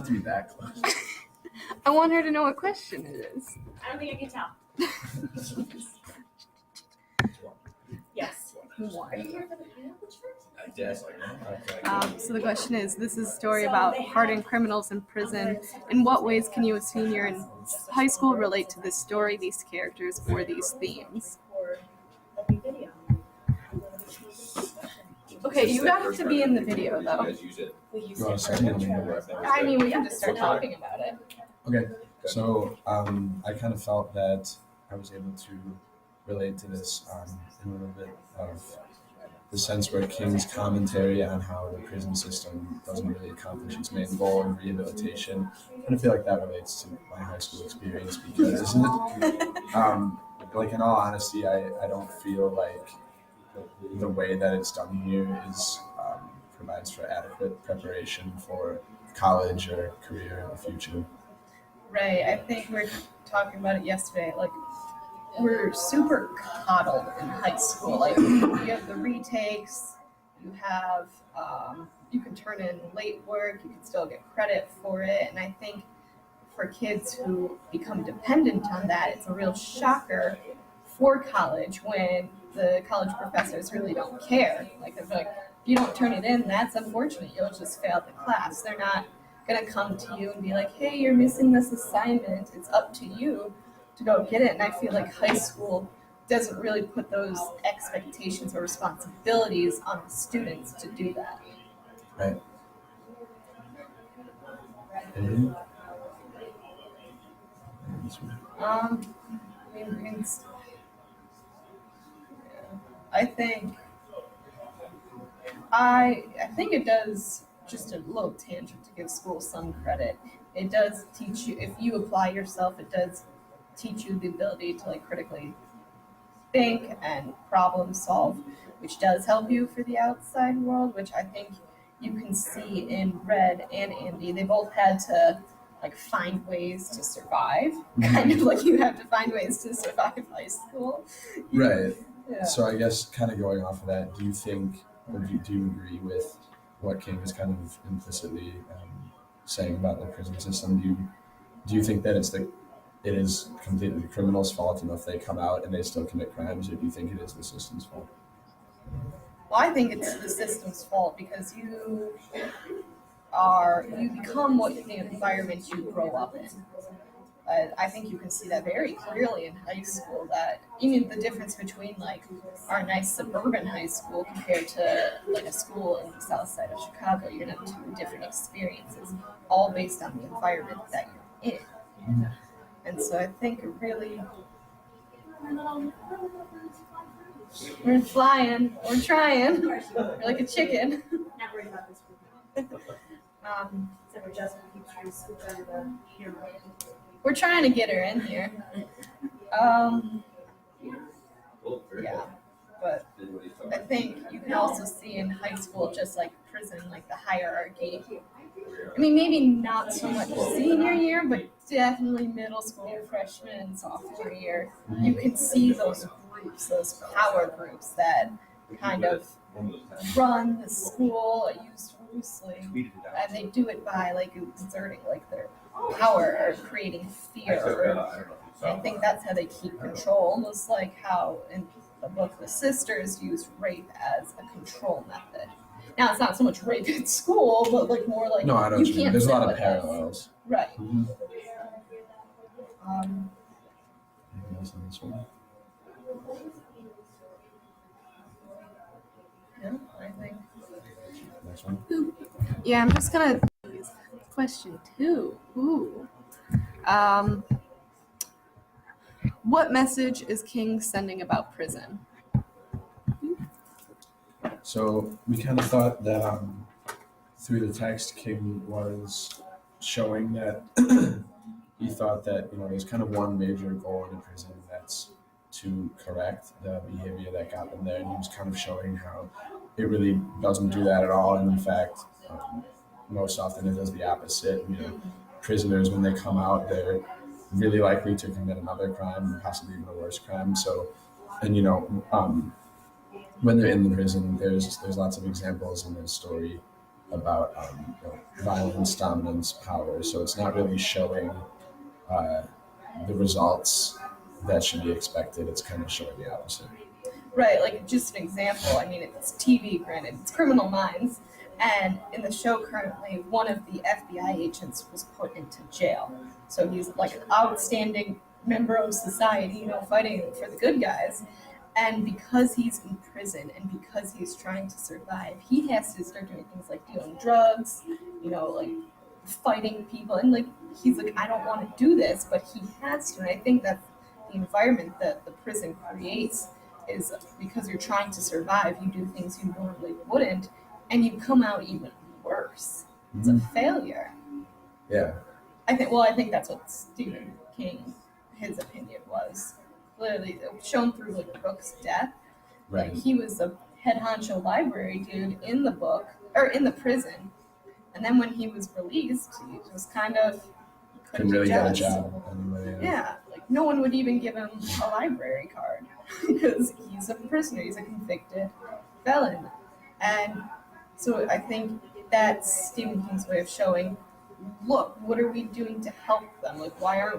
to be that close. I want her to know what question it is. I don't think I can tell. Yes. Why? I guess. So the question is, this is a story about hardened criminals in prison. In what ways can you, a senior in high school, relate to this story, these characters, or these themes? Okay, you have to be in the video, though. I mean, we can just start talking about it. Okay, so I kind of felt that I was able to relate to this in a little bit of the sense where King's commentary on how the prison system doesn't really accomplish its main goal in rehabilitation. And I feel like that relates to my high school experience because, like in all honesty, I don't feel like the way that it's done here is provides for adequate preparation for college or career in the future. Right, I think we were talking about it yesterday, like, we're super coddled in high school. Like, you have the retakes, you have, you can turn in late work, you can still get credit for it, and I think for kids who become dependent on that, it's a real shocker for college when the college professors really don't care. Like, it's like, if you don't turn it in, that's unfortunate, you'll just fail the class. They're not gonna come to you and be like, hey, you're missing this assignment, it's up to you to go get it. And I feel like high school doesn't really put those expectations or responsibilities on the students to do that. Right. I think it does, just a little tangent to give school some credit. It does teach you, if you apply yourself, it does teach you the ability to like critically think and problem solve, which does help you for the outside world, which I think you can see in Red and Andy. They both had to like find ways to survive, kind of like you have to find ways to survive high school. Right. Yeah. So I guess kind of going off of that, do you think, or do you agree with what King is kind of implicitly saying about the prison system? Do you think that it is completely the criminal's fault, if they come out and they still commit crimes, or do you think it is the system's fault? Well, I think it's the system's fault because you become what the environment you grow up in. I think you can see that very clearly in high school, that even the difference between like our nice suburban high school compared to like a school in the south side of Chicago, you're gonna have two different experiences, all based on the environment that you're in. Mm-hmm. And so I think it really, we're flying, we're trying, we're like a chicken. Not worried about this group. Except for Justin keeps trying to scoop under the camera. We're trying to get her in here. Yeah, but I think you can also see in high school, just like prison, like the hierarchy. I mean, maybe not so much senior year, but definitely middle school, freshman, and sophomore year. You can see those groups, those power groups that kind of run the school, used loosely, and they do it by like exerting like their power or creating fear. I think that's how they keep control, almost like how in the book The Sisters used rape as a control method. Now it's not so much rape at school, but like more like No, I don't. There's a lot of parallels. Right. Mm-hmm. Anything else on this one? Yeah, I think. Next one. Yeah, I'm just gonna. Question 2. Ooh. What message is King sending about prison? So we kind of thought that through the text, King was showing that he thought that there's kind of one major goal in a prison, that's to correct the behavior that got them there, and he was kind of showing how it really doesn't do that at all, and in fact, most often it does the opposite. Prisoners, when they come out, they're really likely to commit another crime, possibly even a worse crime. So, and when they're in the prison, there's lots of examples in the story about violence, dominance, power. So it's not really showing uh, the results that should be expected. It's kind of showing the opposite. Right, like just an example. I mean, it's TV, granted, it's Criminal Minds, and in the show currently, one of the FBI agents was put into jail. So he's like an outstanding member of society, fighting for the good guys. And because he's in prison and because he's trying to survive, he has to start doing things like dealing drugs, like fighting people. And like, he's like, I don't want to do this, but he has to. And I think that the environment that the prison creates is because you're trying to survive, you do things you normally wouldn't, and you come out even worse. It's a failure. Yeah. I think that's what Stephen King, his opinion was. Literally, it was shown through like Brooks' death. Right. Like he was a head honcho library dude in the book or in the prison, and then when he was released, he was kind of Couldn't really get a adjust. job anyway. Yeah, like no one would even give him a library card because he's a prisoner, he's a convicted felon. And so I think that's Stephen King's way of showing, look, what are we doing to help them? Like why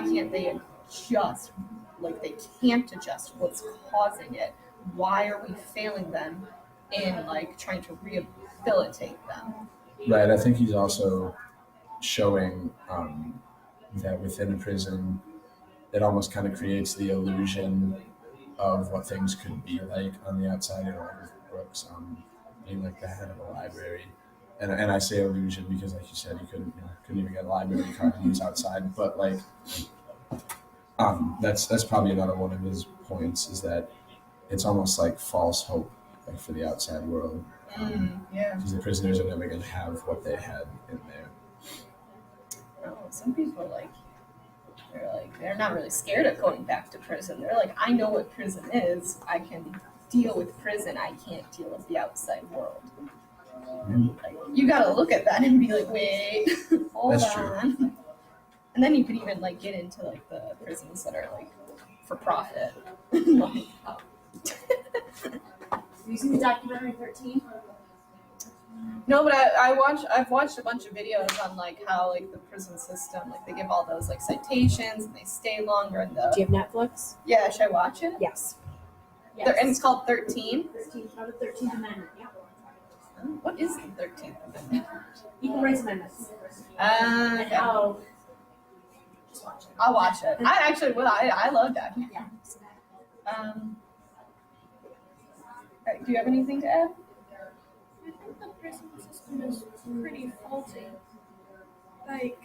can't they adjust? Like they can't adjust what's causing it. Why are we failing them in like trying to rehabilitate them? Right. I think he's also showing that within a prison, it almost kind of creates the illusion of what things could be like on the outside. Like with Brooks being like the head of a library, and I say illusion because, like you said, he couldn't even get a library card and he was outside. But like, that's probably another one of his points is that it's almost like false hope, like for the outside world. Yeah. Because the prisoners are never going to have what they had in there. Oh, some people they're not really scared of going back to prison. They're like, I know what prison is. I can deal with prison. I can't deal with the outside world. Like, you gotta look at that and be like, wait, hold That's on. true. And then you could even like get into like the prisons that are like for profit. Like, Have you seen the documentary 13? no, but I've watched a bunch of videos on like how like the prison system, like they give all those like citations and they stay longer and Do you have Netflix? yeah, should I watch it? Yes. And it's called 13. 13, about the 13th Amendment, yeah. What is the 13th Amendment? Equal Rights Amendments. And Okay. how. Just watch it. I'll watch it. I actually will. I love that. Yeah. Do you have anything to add? I think the prison system is pretty faulty. Like,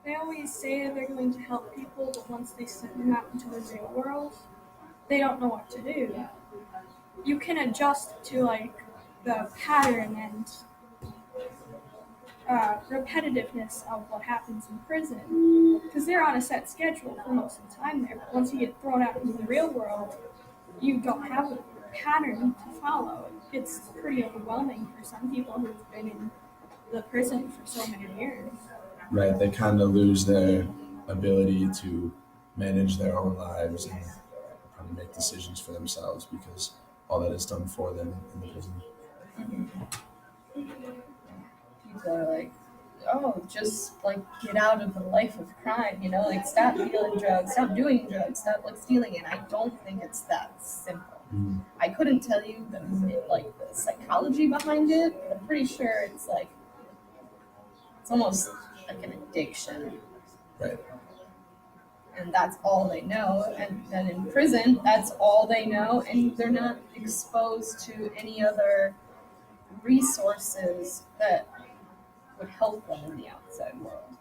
they always say they're going to help people, but once they send them out into the real world, they don't know what to do. You can adjust to, like, the pattern and repetitiveness of what happens in prison, because they're on a set schedule for most of the time there. But once you get thrown out into the real world, you don't have a pattern to follow. It's pretty overwhelming for some people who've been in the prison for so many years. Right. They kind of lose their ability to manage their own lives and probably make decisions for themselves because all that is done for them in the prison. People are like, oh, just like get out of the life of crime, like stop dealing drugs, stop doing drugs, stop like stealing. And I don't think it's that simple. I couldn't tell you the psychology behind it, but I'm pretty sure it's almost like an addiction. Right. And that's all they know. And then in prison, that's all they know, and they're not exposed to any other resources that would help them in the outside world.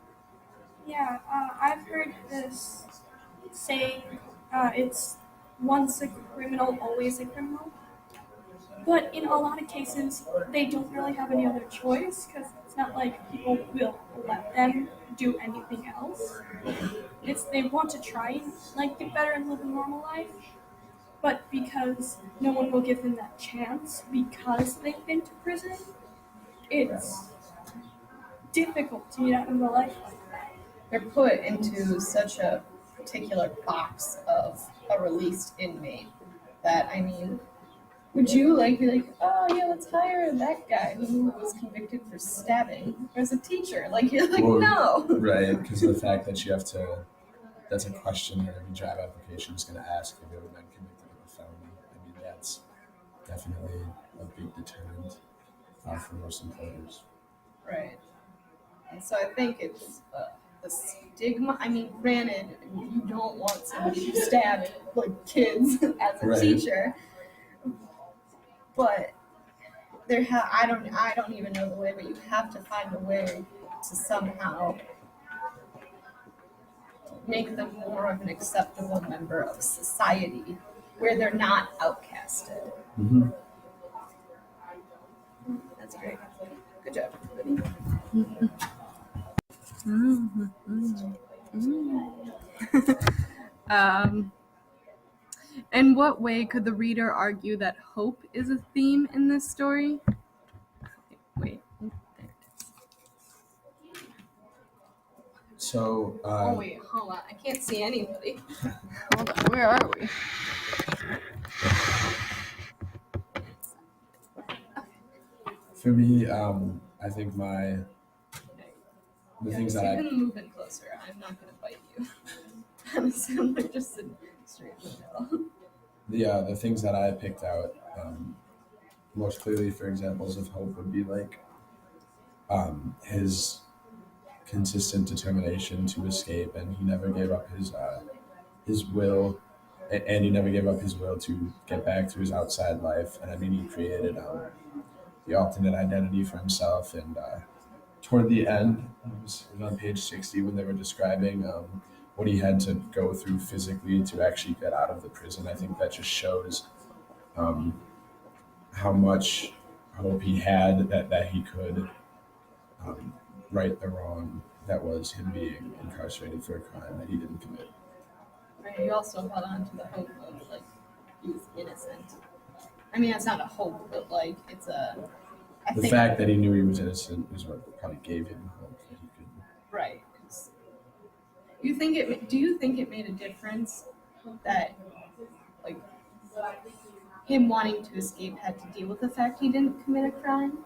Yeah, I've heard this saying, it's once a criminal, always a criminal. But in a lot of cases, they don't really have any other choice because it's not like people will let them do anything else. They want to try and get better and live a normal life, but because no one will give them that chance because they've been to prison, it's difficult to get out of a life like that. They're put into such a particular box of a released inmate that, I mean, Would you be like, oh yeah, let's hire that guy who was convicted for stabbing as a teacher? Like you're like, Well, no. Right, because of the fact that you have to, that's a question that every job application is going to ask if you ever been convicted of a felony. I mean, that's definitely a big deterrent for most employers. Right. And so I think it's the stigma. I mean, granted, you don't want somebody to stab like kids as a Right. teacher, but I don't even know the way, but you have to find a way to somehow make them more of an acceptable member of society where they're not outcasted. Mm-hmm. That's great. Good job, everybody. In what way could the reader argue that hope is a theme in this story? Wait. So, Oh wait, hold on. I can't see anybody. Hold on. Where are we? for me, I think the things that You I can move in closer. I'm not gonna bite you. I'm just sitting straight in the middle. the things that I picked out most clearly for examples of hope would be like his consistent determination to escape, and he never gave up his will, and he never gave up his will to get back to his outside life. And I mean, he created the alternate identity for himself. And toward the end, it was on page 60 when they were describing what he had to go through physically to actually get out of the prison. I think that just shows um, how much hope he had that he could right the wrong that was him being incarcerated for a crime that he didn't commit. Right. You also held on to the hope of like he was innocent. I mean, it's not a hope, but like it's a. I The think, fact that he knew he was innocent is what probably gave him hope that he could. right. 'Cause you think it? Do you think it made a difference that like him wanting to escape had to deal with the fact he didn't commit a crime?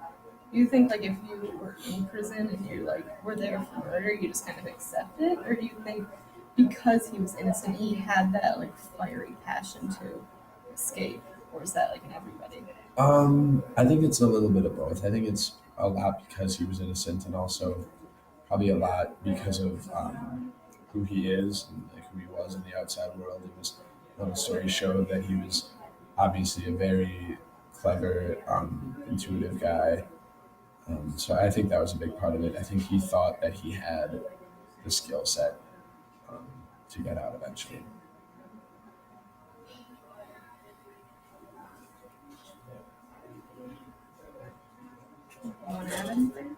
Do you think like if you were in prison and you like were there for murder, you just kind of accept it, or do you think because he was innocent, he had that like fiery passion to escape, or is that like in everybody? I think it's a little bit of both. I think it's a lot because he was innocent, and also probably a lot because of who he is and like who he was in the outside world. It was one of the stories showed that he was obviously a very clever, intuitive guy. So I think that was a big part of it. I think he thought that he had the skill set um, to get out eventually. You want to add anything?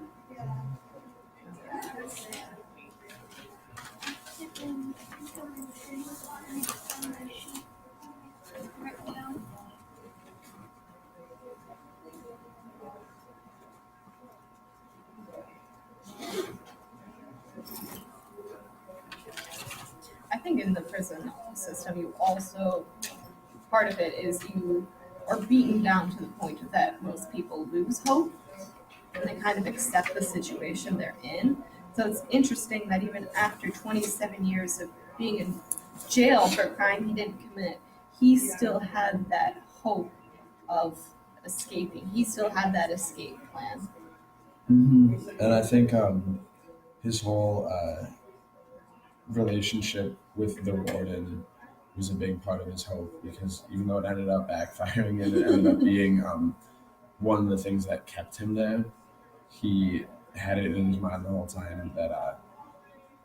I think in the prison system, you also part of it is you are beaten down to the point that most people lose hope and they kind of accept the situation they're in. So it's interesting that even after 27 years of being in jail for a crime he didn't commit, he still had that hope of escaping. He still had that escape plan. And I think his whole relationship with the warden was a big part of his hope because even though it ended up backfiring and it ended up being one of the things that kept him there, he had it in his mind the whole time that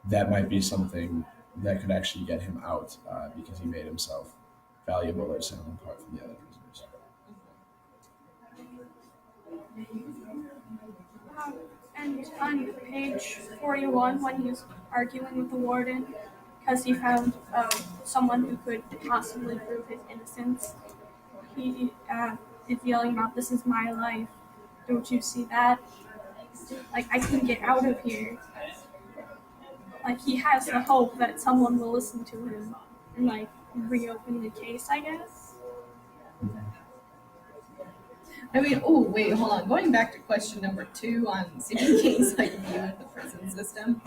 that might be something that could actually get him out because he made himself valuable or something apart from the other prisoners. And on page 41, when he was arguing with the warden, because he found someone who could possibly prove his innocence, he is yelling about, "This is my life. Don't you see that? Like, I can get out of here." Like, he has the hope that someone will listen to him and, like, reopen the case, I guess. I mean, oh wait, hold on. Going back to question number 2 on Stephen King's like view of the prison system.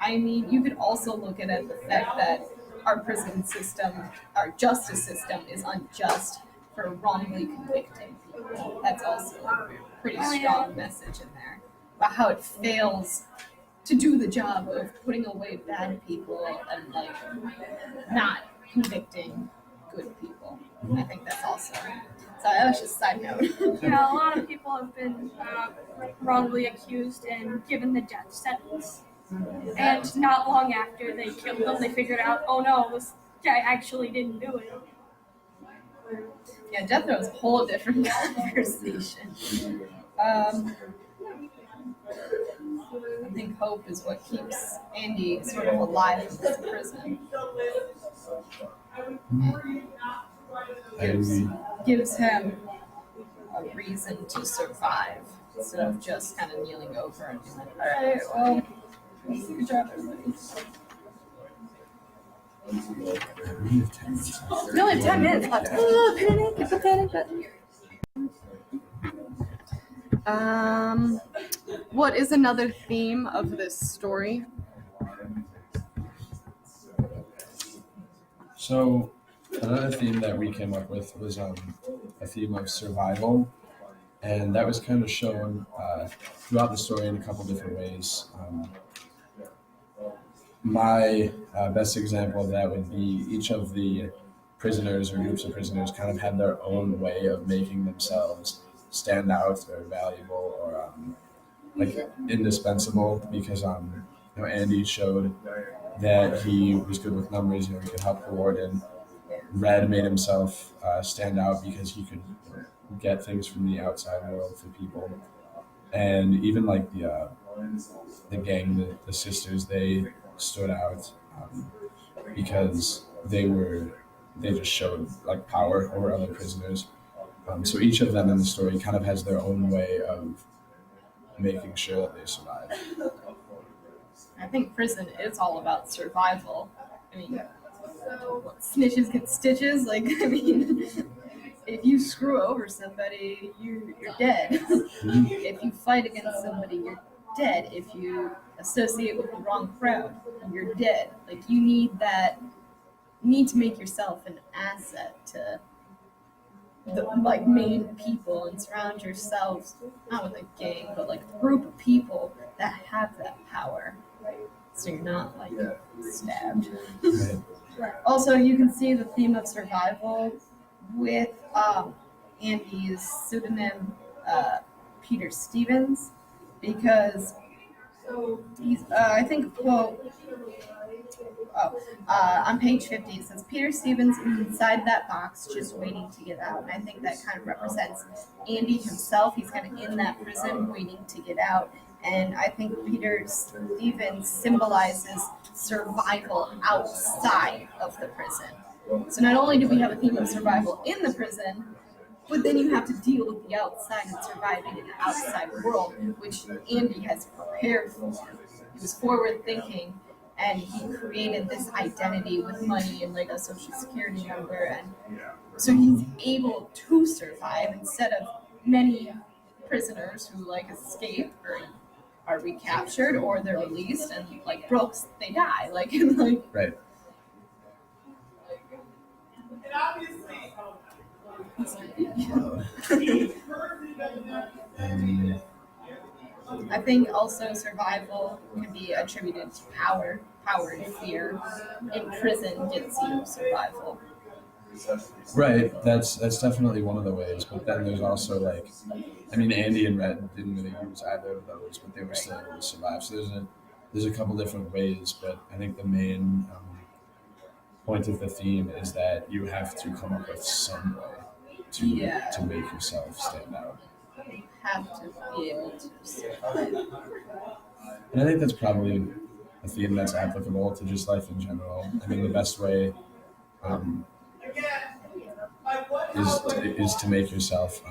I mean, you could also look at it the fact that our prison system, our justice system, is unjust for wrongly convicting people. That's also a pretty Oh, yeah. strong message in there about how it fails to do the job of putting away bad people and like not convicting good people. I think that's also. So that was just a side note. Yeah, a lot of people have been wrongly accused and given the death sentence. And not long after they killed them, they figured out, oh no, this guy actually didn't do it. Yeah, death row is a whole different conversation. I think hope is what keeps Andy sort of alive in this prison. I agree. Gives him a reason to survive instead of just kind of kneeling over and being like, all right, well, good job, everybody. We have 10 minutes left. We only have 10 minutes left. Oh, panic, it's a panic button. What is another theme of this story? So another theme that we came up with was a theme of survival, and that was kind of shown throughout the story in a couple different ways. My best example of that would be each of the prisoners or groups of prisoners kind of had their own way of making themselves stand out or valuable or like indispensable because Andy showed that he was good with numbers, he could help the warden. Red made himself stand out because he could get things from the outside world for people. And even like the gang, the sisters, they stood out because they just showed like power over other prisoners. So each of them in the story kind of has their own way of making sure that they survive. I think prison is all about survival. I mean, what, snitches get stitches? Like, I mean, if you screw over somebody, you're dead. If you fight against somebody, you're dead. If you associate with the wrong crowd, you're dead. Like, you need to make yourself an asset to the like main people and surround yourselves not with a gang but like a group of people that have that power so you're not like stabbed. Right. Also, you can see the theme of survival with Andy's pseudonym Peter Stevens because he's I think quote on page 50 it says Peter Stevens is inside that box just waiting to get out, and I think that kind of represents Andy himself. He's kind of in that prison waiting to get out, and I think Peter Stevens symbolizes survival outside of the prison. So not only do we have a theme of survival in the prison, but then you have to deal with the outside and surviving in the outside world, which Andy has prepared for. He was forward thinking, and he created this identity with money and like a social security number, and so he's able to survive instead of many prisoners who like escape or are recaptured or they're released and like Brooks, they die. Like Right. I think also survival can be attributed to power. Power and fear in prison gets you survival. Right, that's definitely one of the ways, but then there's also like, I mean, Andy and Red didn't really use either of those, but they were still able to survive. So there's a couple different ways, but I think the main point of the theme is that you have to come up with some way to make yourself stand out. You have to be able to survive. And I think that's probably a theme that's applicable to just life in general. I mean, the best way is to make yourself,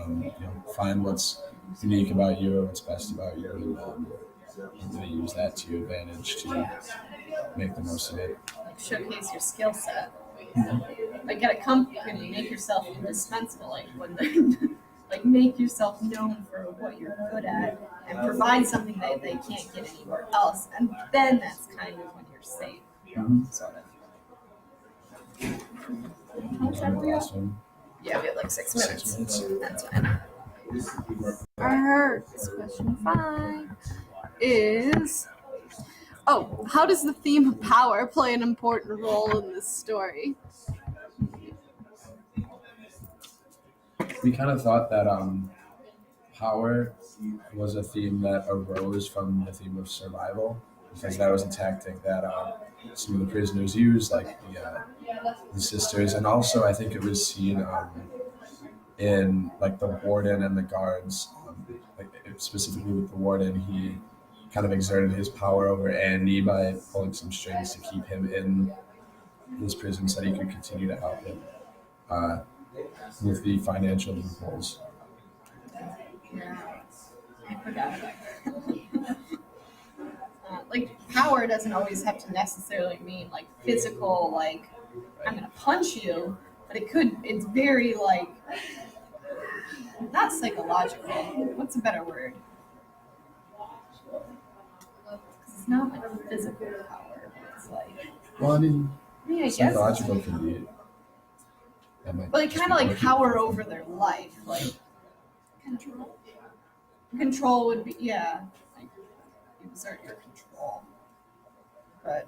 find what's unique about you or what's best about you, and really use that to your advantage to make the most of it. Like showcase your skill set. Like at a company, make yourself indispensable. Like when like make yourself known for what you're good at and provide something that they can't get anywhere else, and then that's kind of when you're safe, sort of. The last one. Yeah, we have like 6 minutes. 6 minutes. That's fine. Alright, question 5 is how does the theme of power play an important role in this story? We kind of thought that power was a theme that arose from the theme of survival, because that was a tactic that some of the prisoners used, like the sisters, and also I think it was seen in like the warden and the guards. Specifically with the warden, he kind of exerted his power over Andy by pulling some strings to keep him in his prison so that he could continue to help him with the financial loopholes. Yeah, I forgot about that. Like power doesn't always have to necessarily mean like physical, like I'm gonna punch you, but it's very like not psychological. What's a better word? 'Cause it's not like physical power. It's like, Well, I mean, I guess, psychological can be. That might but like just kind of be like working. power over their life, like Control. control would be like you exert your control, but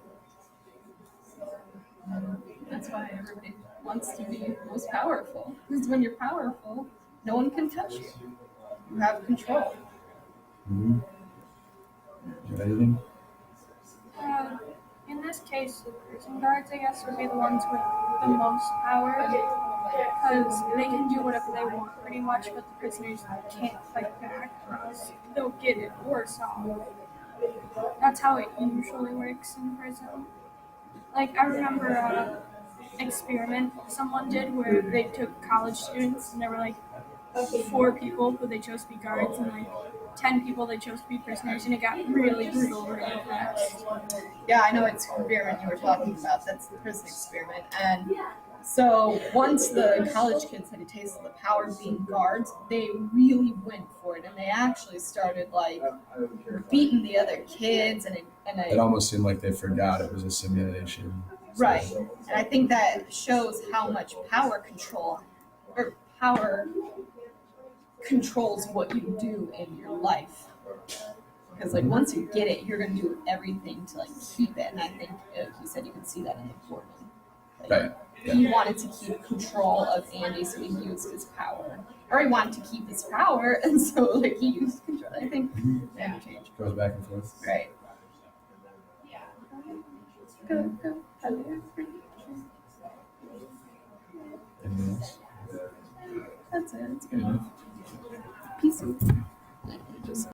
that's why everybody wants to be most powerful. Because when you're powerful, no one can touch you. You have control. Mm-hmm. You have anything? In this case, the prison guards, I guess, would be the ones with the most power because they can do whatever they want pretty much, but the prisoners can't fight back or else they'll get it worse off. That's how it usually works in prison. Like, I remember an experiment someone did where they took college students and there were like 4 people who they chose to be guards and like 10 people they chose to be prisoners, and it got really brutal really fast. Yeah, I know it's experiment you were talking about. That's the prison experiment. And so once the college kids had a taste of the power of being guards, they really went for it, and they actually started like beating the other kids, It almost seemed like they forgot it was a simulation. right. And I think that shows how much power controls what you do in your life. Because like once you get it, you're gonna do everything to like keep it. And I think you said you could see that in the warden. Like, Right. Yeah. he wanted to keep control of Andy, so he used his power. Or he wanted to keep his power, and so like he used control. I think they interchange. Goes back and forth. Right. Go. Anything else? That's it. It's good Good enough. enough. Peace.